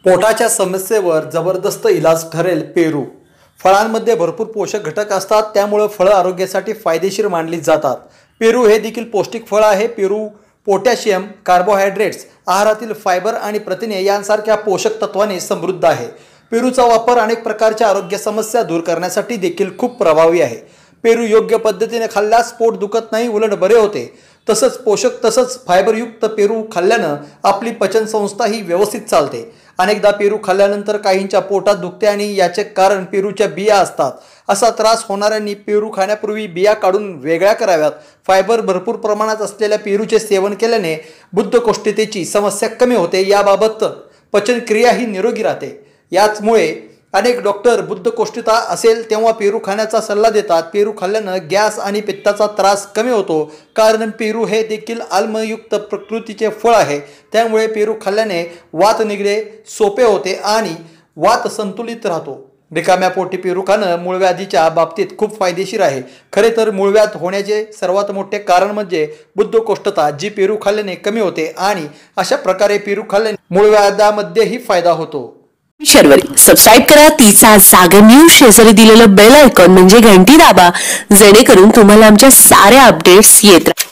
पोटाच्या समस्येवर जबरदस्त इलाज ठरेल पेरू। फळांमध्ये भरपूर पोषक घटक असतात, त्यामुळे फळं आरोग्यासाठी फायदेशीर मानली जातात। पेरू हे देखील पौष्टिक फळ आहे। पेरू पोटॅशियम, कार्बोहायड्रेट्स, आहारातील फायबर आणि प्रथिने यांसारख्या पोषक तत्वांनी समृद्ध आहे। पेरूचा वापर अनेक प्रकारच्या आरोग्य समस्या दूर करण्यासाठी देखील खूप प्रभावी आहे। पेरू योग्य पद्धतीने खाल्ल्यास पोट दुखत नाही, उलट बरे होते। तसंच फायबरयुक्त पेरू खाल्ल्यानं आपली पचनसंस्था ही व्यवस्थित चालते। अनेकदा पेरू खाल्ल्यानंतर काहींच्या पोटात दुखते आणि याचे कारण पेरूच्या बिया असतात। असा त्रास होणाऱ्यांनी पेरू खाण्यापूर्वी बिया काढून वेगळ्या कराव्यात। फायबर भरपूर प्रमाणात असलेल्या पेरूचे सेवन केल्याने बद्धकोष्ठतेची समस्या कमी होते। याबाबत पचनक्रिया ही निरोगी राहते। याचमुळे अनेक डॉक्टर बद्धकोष्ठता असेल तेव्हा पेरू खाण्याचा सल्ला देतात। पेरू खाल्ल्यानं गॅस आणि पित्ताचा त्रास कमी होतो, कारण पेरू हे देखील आम्लयुक्त प्रकृतीचे फळ आहे। त्यामुळे पेरू खाल्ल्याने वात निघणे सोपे होते आणि वात संतुलित राहतो। रिकाम्या पोटी पेरू खाणं मूळव्याधीच्या बाबतीत खूप फायदेशीर आहे। खरे तर मूळव्याध होण्याचे सर्वात मोठे कारण म्हणजे बद्धकोष्ठता, जी पेरू खाल्ल्याने कमी होते आणि अशा प्रकारे पेरू खाल्ल्याने मूळव्याधामध्येही फायदा होतो। शर्वरी सबस्क्राइब करा, तिचा जागर न्यूज शेजारी दिलेलं बेल आयकॉन म्हणजे घंटी दाबा, जेणेकरून तुम्हाला आमच्या साऱ्या अपडेट्स येत राहतील।